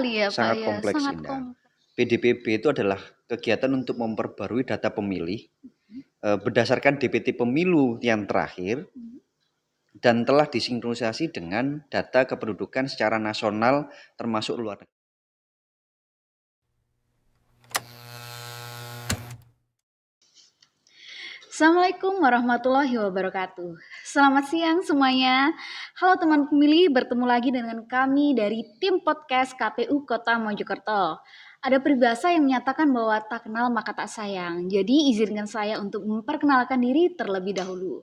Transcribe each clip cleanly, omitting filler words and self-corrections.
sekali ya Pak sangat ya, kompleks sangat Indah. kompleks. PDPB itu adalah kegiatan untuk memperbarui data pemilih berdasarkan DPT pemilu yang terakhir dan telah disinkronisasi dengan data kependudukan secara nasional termasuk luar negeri. Assalamualaikum warahmatullahi wabarakatuh. Selamat siang semuanya. Halo teman pemilih, bertemu lagi dengan kami dari tim podcast KPU Kota Mojokerto. Ada peribahasa yang menyatakan bahwa tak kenal maka tak sayang. Jadi izinkan saya untuk memperkenalkan diri terlebih dahulu.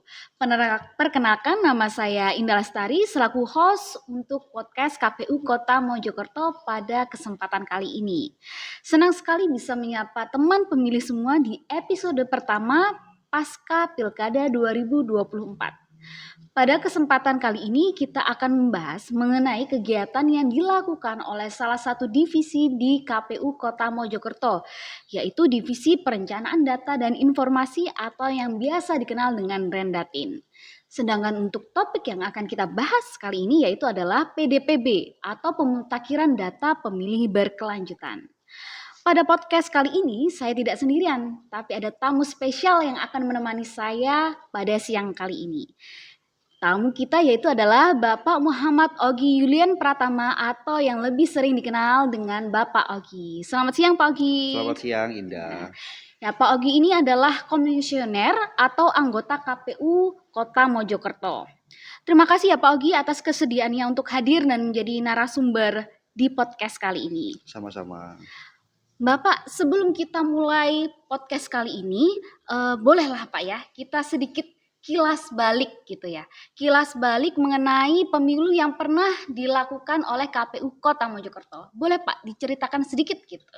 Perkenalkan, nama saya Indah Lestari selaku host untuk podcast KPU Kota Mojokerto pada kesempatan kali ini. Senang sekali bisa menyapa teman pemilih semua di episode pertama Pasca Pilkada 2024. Pada kesempatan kali ini kita akan membahas mengenai kegiatan yang dilakukan oleh salah satu divisi di KPU Kota Mojokerto, yaitu Divisi Perencanaan Data dan Informasi atau yang biasa dikenal dengan Rendatin. Sedangkan untuk topik yang akan kita bahas kali ini yaitu adalah PDPB atau Pemutakhiran Data Pemilih Berkelanjutan. Pada podcast kali ini saya tidak sendirian, tapi ada tamu spesial yang akan menemani saya pada siang kali ini. Tamu kita yaitu adalah Bapak Muhammad Ogi Yulian Pratama atau yang lebih sering dikenal dengan Bapak Ogi. Selamat siang Pak Ogi. Selamat siang Indah. Ya, Pak Ogi ini adalah komisioner atau anggota KPU Kota Mojokerto. Terima kasih ya Pak Ogi atas kesediaannya untuk hadir dan menjadi narasumber di podcast kali ini. Sama-sama. Bapak, sebelum kita mulai podcast kali ini, bolehlah Pak ya, kita sedikit kilas balik gitu ya. Kilas balik mengenai pemilu yang pernah dilakukan oleh KPU Kota Mojokerto. Boleh Pak diceritakan sedikit gitu?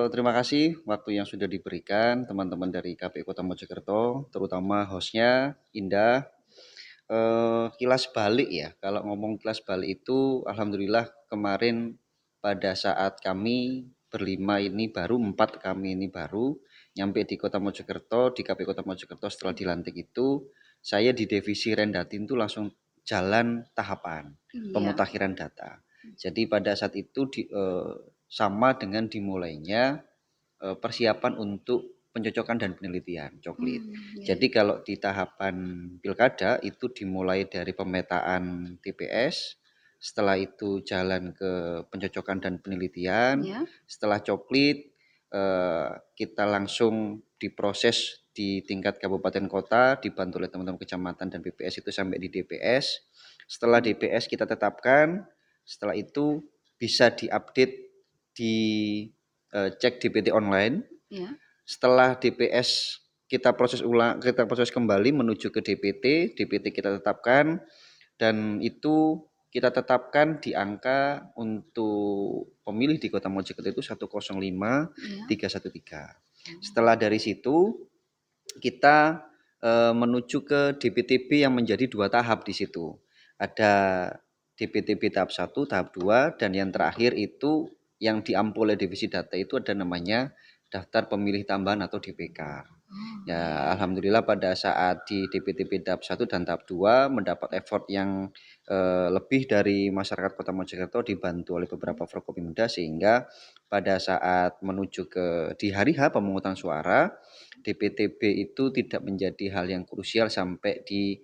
Terima kasih waktu yang sudah diberikan teman-teman dari KPU Kota Mojokerto, terutama hostnya Indah. Kilas balik ya, kalau ngomong kilas balik itu alhamdulillah kemarin pada saat kami berlima ini baru, 4 kami ini baru nyampe di Kota Mojokerto, di KPU Kota Mojokerto setelah dilantik itu, saya di divisi Rendatin itu langsung jalan tahapan pemutakhiran data. Jadi pada saat itu sama dengan dimulainya persiapan untuk pencocokan dan penelitian coklit. Jadi kalau di tahapan pilkada itu dimulai dari pemetaan TPS, setelah itu jalan ke pencocokan dan penelitian, setelah coklit kita langsung diproses di tingkat kabupaten kota, dibantu oleh teman-teman kecamatan dan BPS itu sampai di DPS. Setelah DPS kita tetapkan, setelah itu bisa diupdate di cek DPT online. Setelah DPS kita proses kembali menuju ke DPT kita tetapkan, dan itu kita tetapkan di angka untuk pemilih di Kota Mojokerto itu 105.313. Setelah dari situ kita menuju ke DPTB yang menjadi 2 tahap di situ. Ada DPTB tahap 1, tahap 2, dan yang terakhir itu yang diampu oleh divisi data itu ada namanya daftar pemilih tambahan atau DPK. Ya, alhamdulillah pada saat di DPTB tahap 1 dan tahap 2 mendapat effort yang lebih dari masyarakat Kota Mojokerto dibantu oleh beberapa Forkopimda, sehingga pada saat menuju ke di hari H pemungutan suara, DPTB itu tidak menjadi hal yang krusial sampai di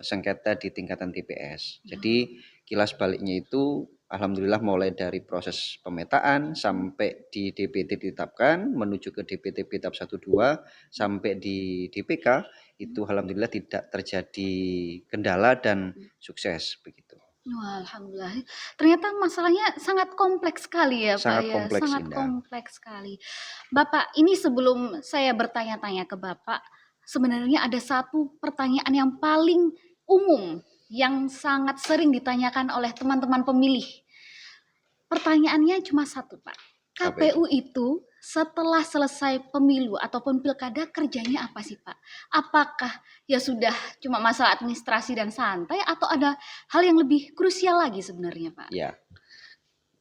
sengketa di tingkatan TPS. Jadi kilas baliknya itu alhamdulillah mulai dari proses pemetaan sampai di DPT ditetapkan menuju ke DPTB tahap 1 2 sampai di DPK itu alhamdulillah tidak terjadi kendala dan sukses begitu. Wah, alhamdulillah. Ternyata masalahnya sangat kompleks sekali ya, Pak Sangat ya. kompleks, Sangat Indah. kompleks sekali. Bapak, ini sebelum saya bertanya-tanya ke Bapak, sebenarnya ada satu pertanyaan yang paling umum yang sangat sering ditanyakan oleh teman-teman pemilih. Pertanyaannya cuma satu, Pak. KPU itu setelah selesai pemilu ataupun pilkada kerjanya apa sih, Pak? Apakah ya sudah cuma masalah administrasi dan santai atau ada hal yang lebih krusial lagi sebenarnya, Pak? Ya.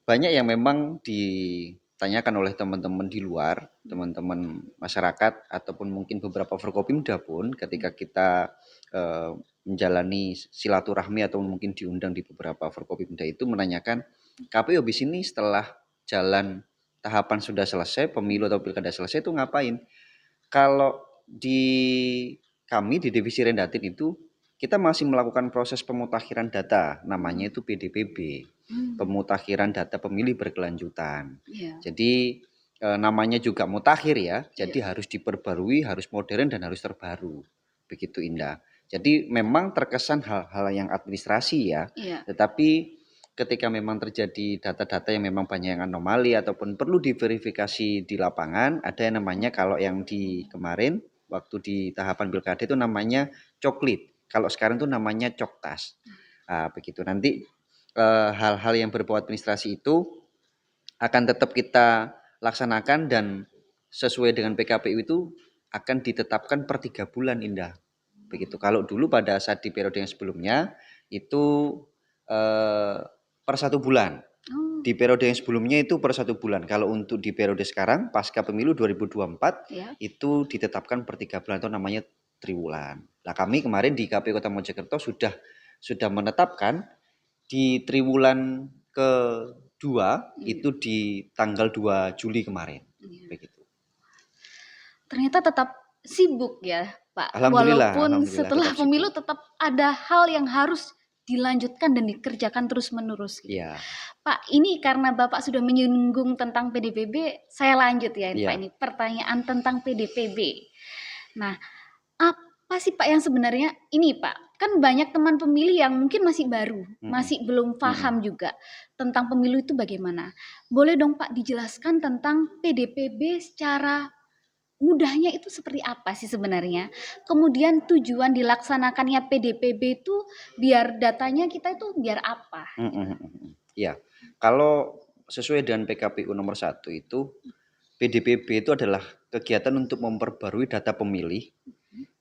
Banyak yang memang ditanyakan oleh teman-teman di luar, teman-teman masyarakat ataupun mungkin beberapa Forkopimda pun ketika kita menjalani silaturahmi atau mungkin diundang di beberapa Forkopimda itu menanyakan KPU habis ini setelah jalan tahapan sudah selesai, pemilu atau pilkada selesai itu ngapain? Kalau di kami di Divisi Rendatin itu kita masih melakukan proses pemutakhiran data, namanya itu PDPB, pemutakhiran data pemilih berkelanjutan. Iya. Jadi namanya juga mutakhir ya, jadi Iya. harus diperbarui, harus modern dan harus terbaru. Begitu Indah. Jadi memang terkesan hal-hal yang administrasi ya, Iya. tetapi ketika memang terjadi data-data yang memang banyak yang anomali ataupun perlu diverifikasi di lapangan, ada yang namanya kalau yang di kemarin waktu di tahapan pilkada itu namanya coklit. Kalau sekarang itu namanya coktas. Nah, begitu nanti hal-hal yang berbau administrasi itu akan tetap kita laksanakan dan sesuai dengan PKPU itu akan ditetapkan per 3 bulan Indah. Begitu. Kalau dulu pada saat di periode yang sebelumnya itu per 1 bulan. Oh, Di periode yang sebelumnya itu per 1 bulan. Kalau untuk di periode sekarang pasca pemilu 2024 ya. itu ditetapkan per 3 bulan itu namanya triwulan. Nah kami kemarin di KPU Kota Mojokerto sudah menetapkan di triwulan kedua Iya. itu di tanggal 2 Juli kemarin. Iya. Begitu. Ternyata tetap sibuk ya, Pak. Alhamdulillah, Walaupun alhamdulillah setelah tetap sibuk. pemilu tetap ada hal yang harus dilanjutkan dan dikerjakan terus-menerus gitu. Iya, Pak, ini karena Bapak sudah menyinggung tentang PDPB, saya lanjut ya Pak iya. ini pertanyaan tentang PDPB. Nah, apa sih Pak yang sebenarnya ini Pak? Kan banyak teman pemilih yang mungkin masih baru, Mm-mm. masih belum Mm-mm. paham juga tentang pemilu itu bagaimana. Boleh dong Pak dijelaskan tentang PDPB secara mudahnya itu seperti apa sih sebenarnya? Kemudian tujuan dilaksanakannya PDPB itu biar datanya kita itu biar apa gitu? Iya, kalau sesuai dengan PKPU nomor 1 itu PDPB itu adalah kegiatan untuk memperbarui data pemilih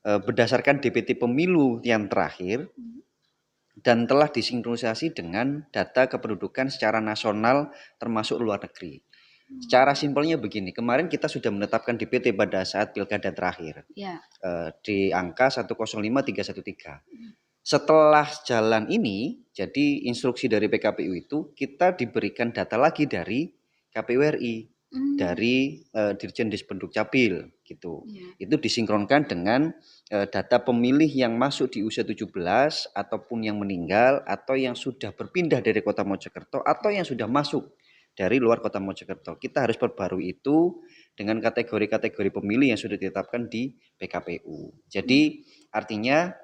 berdasarkan DPT pemilu yang terakhir dan telah disinkronisasi dengan data kependudukan secara nasional termasuk luar negeri. Secara simpelnya begini, kemarin kita sudah menetapkan DPT pada saat pilkada terakhir Ya. di angka 105313. Setelah jalan ini, jadi instruksi dari PKPU itu kita diberikan data lagi dari KPU RI, dari Dirjen Dispenduk Capil gitu. Ya. Itu disinkronkan dengan data pemilih yang masuk di usia 17 ataupun yang meninggal atau yang sudah berpindah dari Kota Mojokerto atau yang sudah masuk dari luar Kota Mojokerto. Kita harus perbarui itu dengan kategori-kategori pemilih yang sudah ditetapkan di PKPU. Jadi artinya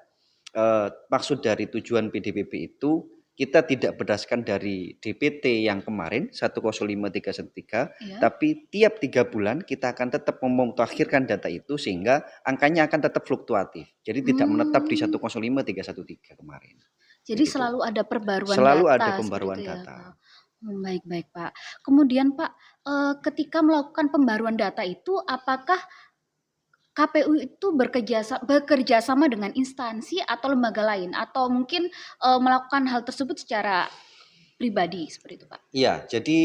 maksud dari tujuan PDPB itu kita tidak berdasarkan dari DPT yang kemarin 105313, Ya. tapi tiap 3 bulan kita akan tetap memutakhirkan data itu sehingga angkanya akan tetap fluktuatif. Jadi tidak menetap di 105313 kemarin. Jadi Begitu. selalu ada perbaruan Selalu ada data seperti pembaruan itu ya, data. Pak. Baik-baik, Pak. Kemudian, Pak, ketika melakukan pembaruan data itu, apakah KPU itu bekerja sama dengan instansi atau lembaga lain, atau mungkin melakukan hal tersebut secara pribadi seperti itu, Pak? Iya, jadi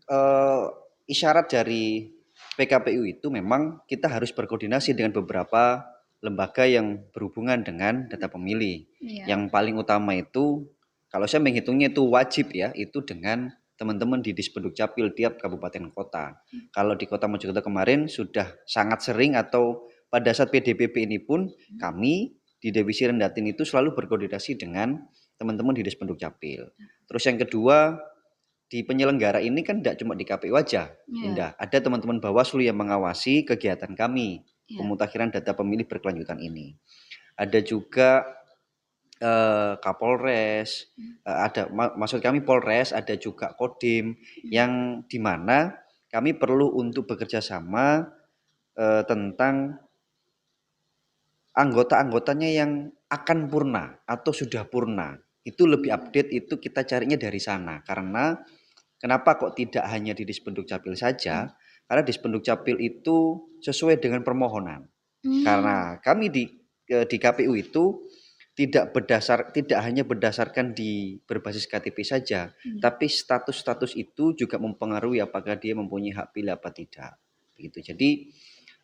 eh, isyarat dari PKPU itu memang kita harus berkoordinasi dengan beberapa lembaga yang berhubungan dengan data pemilih. Iya. Yang paling utama itu, kalau saya menghitungnya itu wajib ya, itu dengan teman-teman di Dispenduk Capil tiap kabupaten kota. Kalau di Kota Mojokerto kemarin sudah sangat sering atau pada saat PDPB ini pun kami di Divisi Rendatin itu selalu berkoordinasi dengan teman-teman di Dispenduk Capil. Terus yang kedua, di penyelenggara ini kan tidak cuma di KPU aja, Iya. Indah. Ada teman-teman Bawaslu yang mengawasi kegiatan kami, Iya. pemutakhiran data pemilih berkelanjutan ini. Ada juga Kapolres, maksud kami Polres, ada juga Kodim, yang dimana kami perlu untuk bekerja sama tentang anggota-anggotanya yang akan purna atau sudah purna. Itu lebih update itu kita carinya dari sana. Karena kenapa kok tidak hanya di Dispenduk Capil saja? Karena Dispenduk Capil itu sesuai dengan permohonan. Karena kami di KPU itu tidak hanya berdasarkan di berbasis KTP saja, tapi status-status itu juga mempengaruhi apakah dia mempunyai hak pilih apa tidak. Begitu. Jadi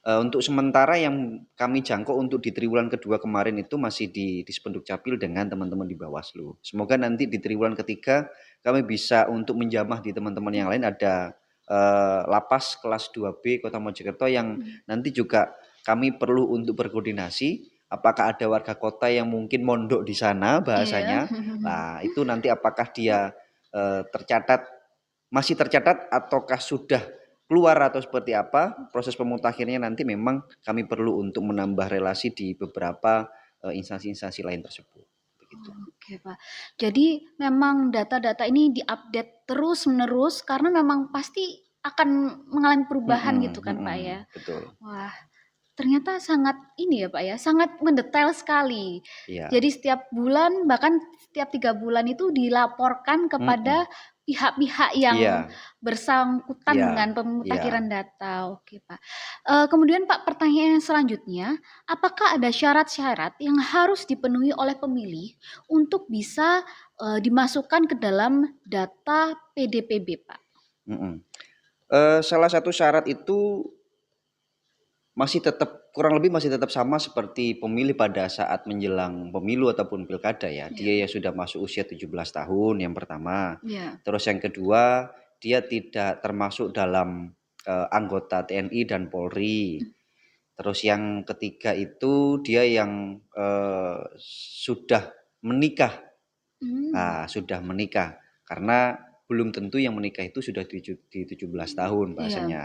Untuk sementara yang kami jangkau untuk di triwulan kedua kemarin itu masih di Dispenduk Capil dengan teman-teman di Bawaslu. Semoga nanti di triwulan ketiga kami bisa untuk menjamah di teman-teman yang lain ada lapas kelas 2B Kota Mojokerto yang nanti juga kami perlu untuk berkoordinasi. Apakah ada warga kota yang mungkin mondok di sana Iya. bahasanya? Nah, itu nanti apakah dia tercatat masih tercatat ataukah sudah keluar atau seperti apa proses pemutakhirnya nanti memang kami perlu untuk menambah relasi di beberapa instansi-instansi lain tersebut. Begitu. Oke, Pak. Jadi memang data-data ini diupdate terus-menerus karena memang pasti akan mengalami perubahan gitu kan, Pak ya. Betul. Wah, ternyata sangat ini ya, Pak ya, sangat mendetail sekali. Iya. Jadi setiap bulan bahkan setiap 3 bulan itu dilaporkan kepada pihak-pihak yang Iya. bersangkutan Iya. dengan Iya. pemutakhiran data. Oke, Pak. Kemudian Pak, pertanyaan selanjutnya, apakah ada syarat-syarat yang harus dipenuhi oleh pemilih untuk bisa, dimasukkan ke dalam data PDPB, Pak? Salah satu syarat itu masih tetap kurang lebih masih tetap sama seperti pemilih pada saat menjelang pemilu ataupun pilkada ya. Iya. Dia yang sudah masuk usia 17 tahun yang pertama. Iya. Terus yang kedua, dia tidak termasuk dalam anggota TNI dan Polri. Terus yang ketiga itu dia yang sudah menikah. Sudah menikah. Karena belum tentu yang menikah itu sudah di 17 tahun Iya. bahasanya.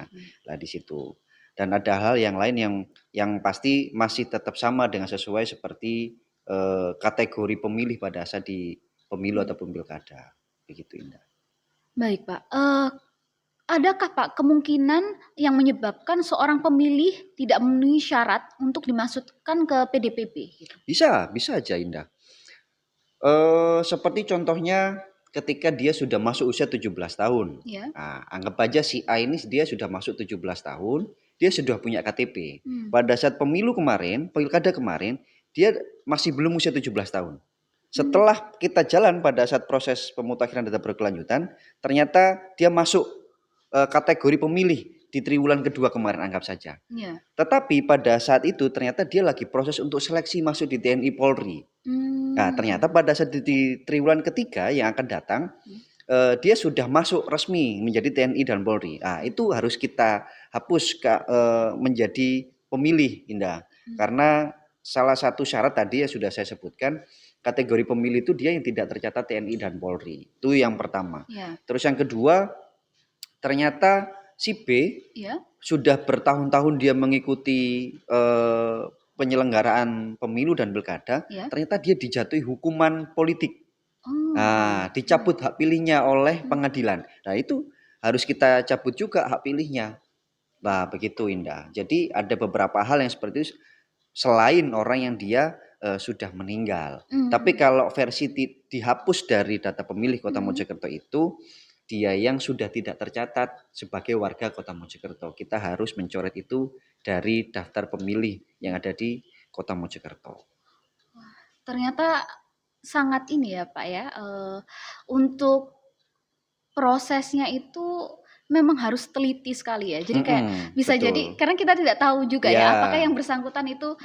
Lah di situ. Dan ada hal yang lain yang pasti masih tetap sama dengan sesuai seperti kategori pemilih pada saat di pemilu ataupun pilkada. Begitu Indah. Baik, Pak. Adakah Pak kemungkinan yang menyebabkan seorang pemilih tidak memenuhi syarat untuk dimasukkan ke PDPB gitu? Bisa aja Indah. Seperti contohnya ketika dia sudah masuk usia 17 tahun. Ya. Nah, anggap aja si A ini dia sudah masuk 17 tahun, dia sudah punya KTP. Hmm. Pada saat pemilu kemarin, pilkada kemarin, dia masih belum usia 17 tahun. Setelah kita jalan pada saat proses pemutakhiran data berkelanjutan, ternyata dia masuk kategori pemilih di triwulan kedua kemarin anggap saja. Ya. Tetapi pada saat itu ternyata dia lagi proses untuk seleksi masuk di TNI Polri. Nah, ternyata pada saat di triwulan ketiga yang akan datang, dia sudah masuk resmi menjadi TNI dan Polri. Nah, itu harus kita hapus menjadi pemilih, Indah. Karena salah satu syarat tadi yang sudah saya sebutkan, kategori pemilih itu dia yang tidak tercatat TNI dan Polri. Itu yang pertama. Ya. Terus yang kedua, ternyata si B sudah bertahun-tahun dia mengikuti penyelenggaraan pemilu dan pilkada, ternyata dia dijatuhi hukuman politik. Dicabut hak pilihnya oleh pengadilan. Nah, itu harus kita cabut juga hak pilihnya. Nah, begitu Indah. Jadi ada beberapa hal yang seperti itu selain orang yang dia sudah meninggal. Tapi kalau versi dihapus dari data pemilih Kota Mojokerto itu, dia yang sudah tidak tercatat sebagai warga Kota Mojokerto. Kita harus mencoret itu dari daftar pemilih yang ada di Kota Mojokerto. Ternyata sangat ini ya Pak ya, untuk prosesnya itu memang harus teliti sekali ya. Jadi kayak bisa betul. jadi karena kita tidak tahu juga ya apakah yang bersangkutan itu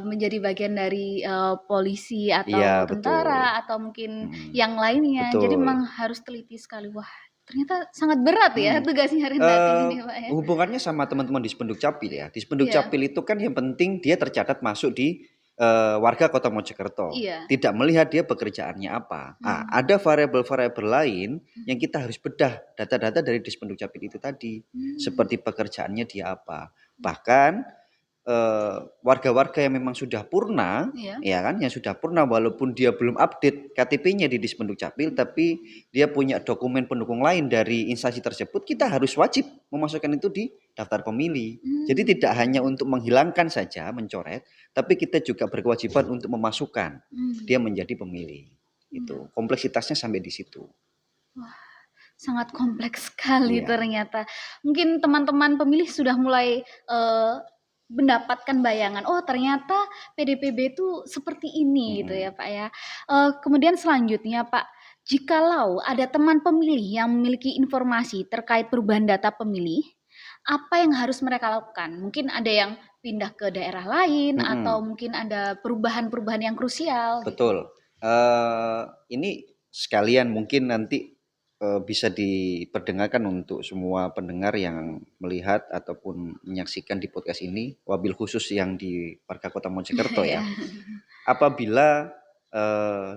menjadi bagian dari polisi atau tentara atau mungkin yang lainnya. Jadi memang harus teliti sekali. Wah, ternyata sangat berat ya tugasnya Rendati ini Pak ya. Hubungannya sama teman-teman di Dispenduk Capil ya. Di Dispenduk Capil itu kan yang penting dia tercatat masuk di warga Kota Mojokerto. Tidak melihat dia pekerjaannya apa. Ada variabel-variabel lain yang kita harus bedah data-data dari Dispenduk Capil itu tadi. Seperti pekerjaannya dia apa. Bahkan warga-warga yang memang sudah purna, ya kan, yang sudah purna walaupun dia belum update KTP-nya di Dispenduk Capil, tapi dia punya dokumen pendukung lain dari instansi tersebut, kita harus wajib memasukkan itu di daftar pemilih. Jadi tidak hanya untuk menghilangkan saja, mencoret, tapi kita juga berkewajiban untuk memasukkan dia menjadi pemilih. Itu kompleksitasnya sampai di situ. Wah, sangat kompleks sekali ternyata. Mungkin teman-teman pemilih sudah mulai mendapatkan bayangan, oh ternyata PDPB itu seperti ini gitu ya Pak ya. Kemudian selanjutnya Pak, jikalau ada teman pemilih yang memiliki informasi terkait perubahan data pemilih, apa yang harus mereka lakukan? Mungkin ada yang pindah ke daerah lain atau Mm-mm. mungkin ada perubahan-perubahan yang krusial gitu. Betul. Ini sekalian mungkin nanti bisa diperdengarkan untuk semua pendengar yang melihat ataupun menyaksikan di podcast ini, wabil khusus yang di warga Kota Mojokerto Ya. ya. Apabila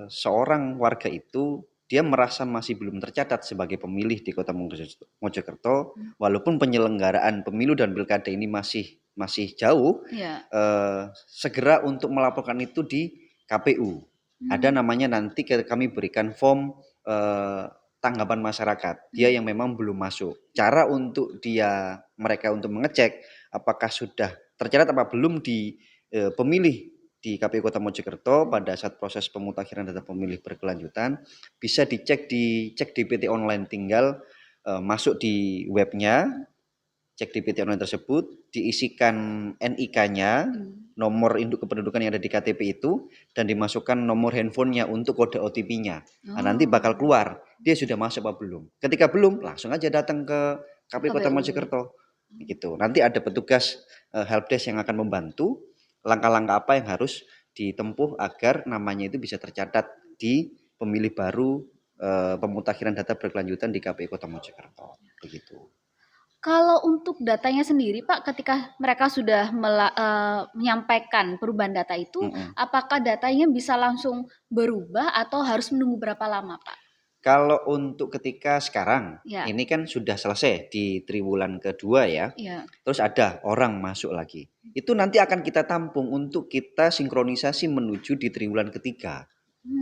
seorang warga itu dia merasa masih belum tercatat sebagai pemilih di Kota Mojokerto, walaupun penyelenggaraan pemilu dan pilkada ini masih jauh, Ya. segera untuk melaporkan itu di KPU. Ada namanya nanti kami berikan form tanggapan masyarakat. Dia yang memang belum masuk. Cara untuk mereka untuk mengecek apakah sudah tercatat apa belum di pemilih di KPU Kota Mojokerto pada saat proses pemutakhiran data pemilih berkelanjutan bisa cek DPT online, tinggal masuk di webnya, cek DPT online tersebut, diisikan NIK-nya, nomor induk kependudukan yang ada di KTP itu, dan dimasukkan nomor handphonenya untuk kode OTP-nya. Nah, nanti bakal keluar dia sudah masuk apa belum. Ketika belum, langsung aja datang ke KPU Kota KPU. Mojokerto. Gitu. Nanti ada petugas helpdesk yang akan membantu langkah-langkah apa yang harus ditempuh agar namanya itu bisa tercatat di pemilih baru pemutakhiran data berkelanjutan di KPU Kota Mojokerto. Begitu. Kalau untuk datanya sendiri Pak, ketika mereka sudah menyampaikan perubahan data itu, apakah datanya bisa langsung berubah atau harus menunggu berapa lama Pak? Kalau untuk ketika sekarang, Ya. ini kan sudah selesai di triwulan kedua ya. Ya. Terus ada orang masuk lagi. Itu nanti akan kita tampung untuk kita sinkronisasi menuju di triwulan ketiga.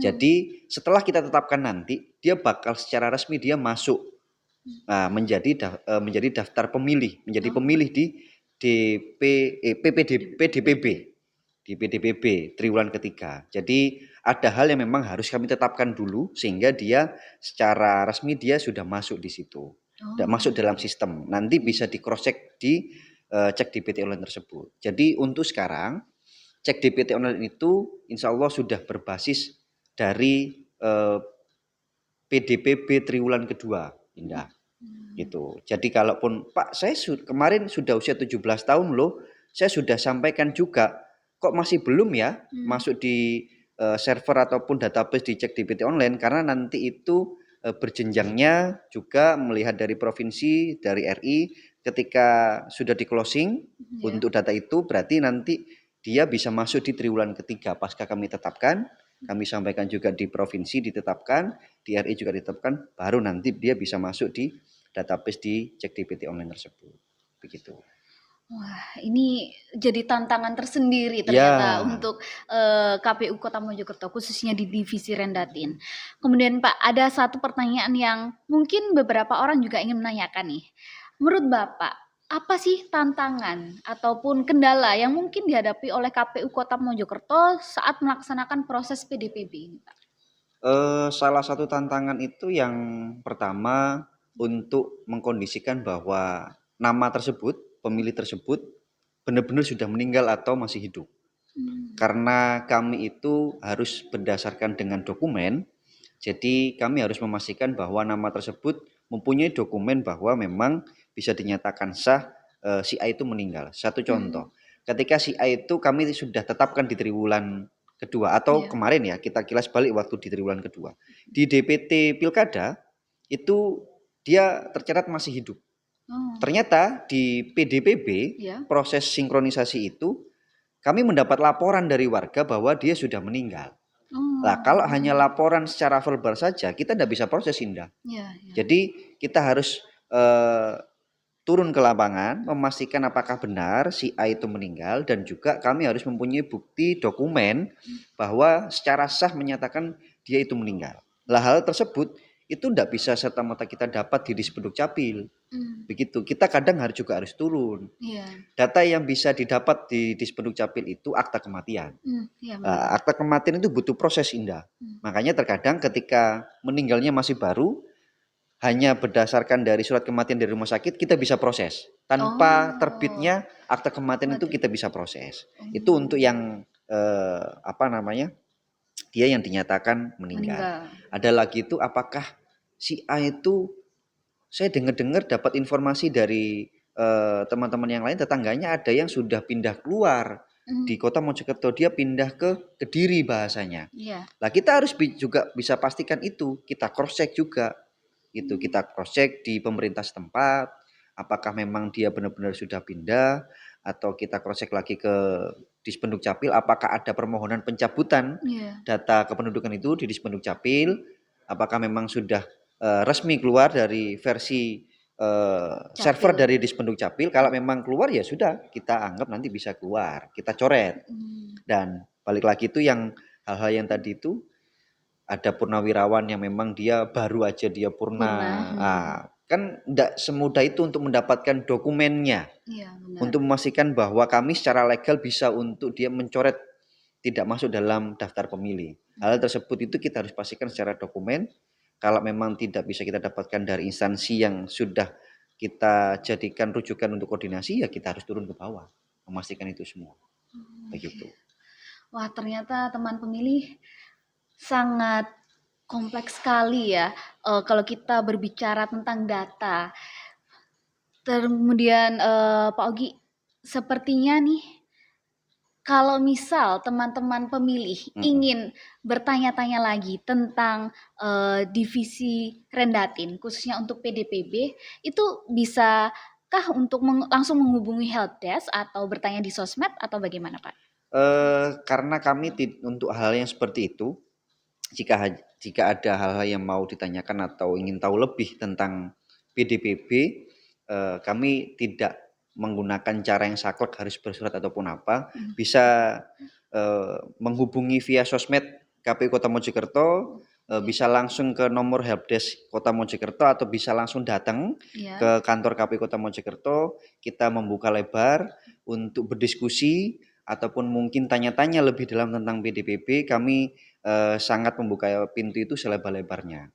Jadi setelah kita tetapkan nanti, dia bakal secara resmi dia masuk menjadi daftar pemilih, menjadi pemilih di PDPB di PDPB triwulan ketiga. Jadi ada hal yang memang harus kami tetapkan dulu sehingga dia secara resmi dia sudah masuk di situ, sudah masuk dalam sistem. Nanti bisa di cross check di cek DPT online tersebut. Jadi untuk sekarang cek DPT online itu insya Allah sudah berbasis dari PDPB triwulan kedua, Indah. Gitu. Jadi kalaupun Pak saya kemarin sudah usia 17 tahun loh, saya sudah sampaikan juga, kok masih belum ya masuk di server ataupun database di cek DPT online, karena nanti itu berjenjangnya juga melihat dari provinsi, dari RI, ketika sudah di closing untuk data itu berarti nanti dia bisa masuk di triwulan ketiga pasca kami tetapkan, kami sampaikan juga di provinsi ditetapkan, di RI juga ditetapkan, baru nanti dia bisa masuk di database di cek DPT online tersebut. Begitu. Wah, ini jadi tantangan tersendiri ternyata Ya. untuk KPU Kota Mojokerto, khususnya di divisi Rendatin. Kemudian Pak, ada satu pertanyaan yang mungkin beberapa orang juga ingin menanyakan nih. Menurut Bapak, apa sih tantangan ataupun kendala yang mungkin dihadapi oleh KPU Kota Mojokerto saat melaksanakan proses PDPB ini, Pak? Salah satu tantangan itu yang pertama untuk mengkondisikan bahwa nama tersebut, pemilih tersebut benar-benar sudah meninggal atau masih hidup. Karena kami itu harus berdasarkan dengan dokumen, jadi kami harus memastikan bahwa nama tersebut mempunyai dokumen bahwa memang bisa dinyatakan sah si A itu meninggal. Satu contoh, ketika si A itu kami sudah tetapkan di triwulan kedua atau kemarin ya kita kilas balik waktu di triwulan kedua. Di DPT Pilkada itu dia tercatat masih hidup. Ternyata di PDPB proses sinkronisasi itu kami mendapat laporan dari warga bahwa dia sudah meninggal. Nah, kalau hanya laporan secara verbal saja, kita tidak bisa proses, Indah. Jadi kita harus turun ke lapangan, memastikan apakah benar si A itu meninggal, dan juga kami harus mempunyai bukti dokumen bahwa secara sah menyatakan dia itu meninggal. Lah hal tersebut itu tidak bisa serta-merta kita dapat di Dispenduk Capil. Begitu. Kita kadang juga harus turun. Data yang bisa didapat di Dispenduk Capil itu akta kematian. Akta kematian itu butuh proses, Indah. Makanya terkadang ketika meninggalnya masih baru, hanya berdasarkan dari surat kematian dari rumah sakit kita bisa proses. Tanpa terbitnya akta kematian itu kita bisa proses. Itu untuk yang dia yang dinyatakan meninggal. Ada lagi itu apakah si A itu, saya dengar-dengar dapat informasi dari teman-teman yang lain tetangganya ada yang sudah pindah keluar di kota Mojokerto, dia pindah ke Kediri bahasanya. Iya. Lah kita harus juga bisa pastikan itu, kita cross check juga. Itu kita cross check di pemerintah setempat, apakah memang dia benar-benar sudah pindah, atau kita cross check lagi ke Dispenduk Capil apakah ada permohonan pencabutan Iya. data kependudukan itu di Dispenduk Capil, apakah memang sudah resmi keluar dari versi server Capil. dari Dispenduk Capil. Kalau memang keluar ya sudah, kita anggap nanti bisa keluar, kita coret. Dan balik lagi itu yang hal-hal yang tadi itu, ada purnawirawan yang memang dia baru aja dia purna. Kan tidak semudah itu untuk mendapatkan dokumennya. Iya, benar. Untuk memastikan bahwa kami secara legal bisa untuk dia mencoret tidak masuk dalam daftar pemilih. Hal tersebut itu kita harus pastikan secara dokumen. Kalau memang tidak bisa kita dapatkan dari instansi yang sudah kita jadikan rujukan untuk koordinasi, ya kita harus turun ke bawah memastikan itu semua. Begitu. Wah, ternyata teman pemilih sangat kompleks sekali ya kalau kita berbicara tentang data. Kemudian Pak Ogi, sepertinya nih kalau misal teman-teman pemilih ingin bertanya-tanya lagi tentang divisi Rendatin, khususnya untuk PDPB, itu bisakah untuk langsung menghubungi helpdesk atau bertanya di sosmed atau bagaimana Pak? Karena kami untuk hal yang seperti itu, jika ada hal-hal yang mau ditanyakan atau ingin tahu lebih tentang PDPB, kami tidak menggunakan cara yang saklek harus bersurat ataupun apa, bisa menghubungi via sosmed KPU Kota Mojokerto, bisa langsung ke nomor helpdesk Kota Mojokerto atau bisa langsung datang ke kantor KPU Kota Mojokerto. Kita membuka lebar untuk berdiskusi ataupun mungkin tanya-tanya lebih dalam tentang PDPB. Kami sangat membuka pintu itu selebar-lebarnya.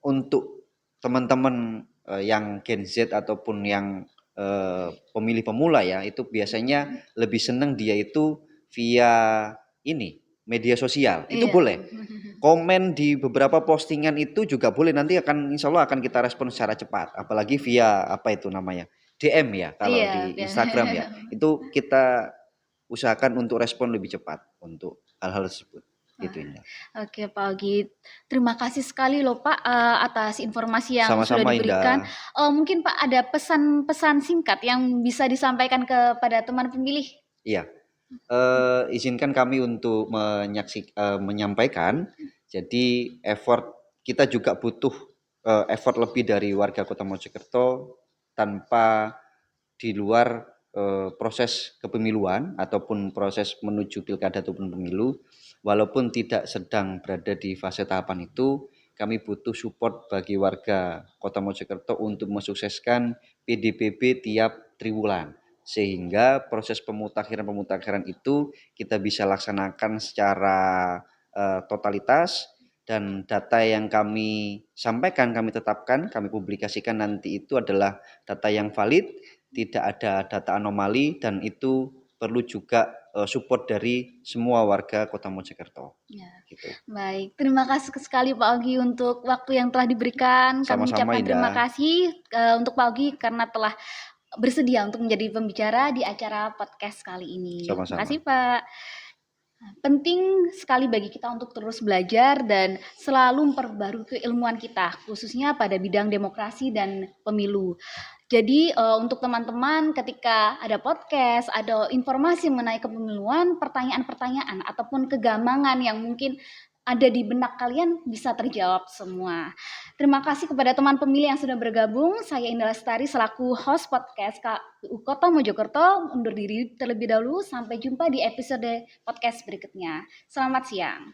Untuk teman-teman yang Gen Z ataupun yang pemilih pemula ya, itu biasanya lebih senang dia itu via ini media sosial. Itu boleh. Komen di beberapa postingan itu juga boleh, nanti insya Allah akan kita respon secara cepat. Apalagi via apa itu namanya, DM ya kalau di Instagram ya. Itu kita usahakan untuk respon lebih cepat untuk hal-hal tersebut. Gitu Indah. Oke Pak Ogi, terima kasih sekali loh Pak atas informasi yang Sama-sama, sudah diberikan. Indah. Mungkin Pak ada pesan-pesan singkat yang bisa disampaikan kepada teman pemilih? Iya, izinkan kami untuk menyampaikan. Jadi kita juga butuh effort lebih dari warga Kota Mojokerto tanpa di luar proses kepemiluan ataupun proses menuju pilkada ataupun pemilu. Walaupun tidak sedang berada di fase tahapan itu, kami butuh support bagi warga Kota Mojokerto untuk mensukseskan PDPB tiap triwulan, sehingga proses pemutakhiran itu kita bisa laksanakan secara totalitas, dan data yang kami sampaikan, kami tetapkan, kami publikasikan nanti itu adalah data yang valid, tidak ada data anomali, dan itu perlu juga support dari semua warga Kota Mojokerto. Ya. Gitu. Baik, terima kasih sekali Pak Ogi untuk waktu yang telah diberikan. Kami ucapkan terima kasih untuk Pak Ogi karena telah bersedia untuk menjadi pembicara di acara podcast kali ini. Sama-sama. Terima kasih Pak. Penting sekali bagi kita untuk terus belajar dan selalu memperbarui keilmuan kita, khususnya pada bidang demokrasi dan pemilu. Jadi untuk teman-teman ketika ada podcast, ada informasi mengenai kepemiluan, pertanyaan-pertanyaan ataupun kegamangan yang mungkin ada di benak kalian bisa terjawab semua. Terima kasih kepada teman pemilih yang sudah bergabung. Saya Indah Lestari selaku host podcast KPU Kota Mojokerto undur diri terlebih dahulu. Sampai jumpa di episode podcast berikutnya. Selamat siang.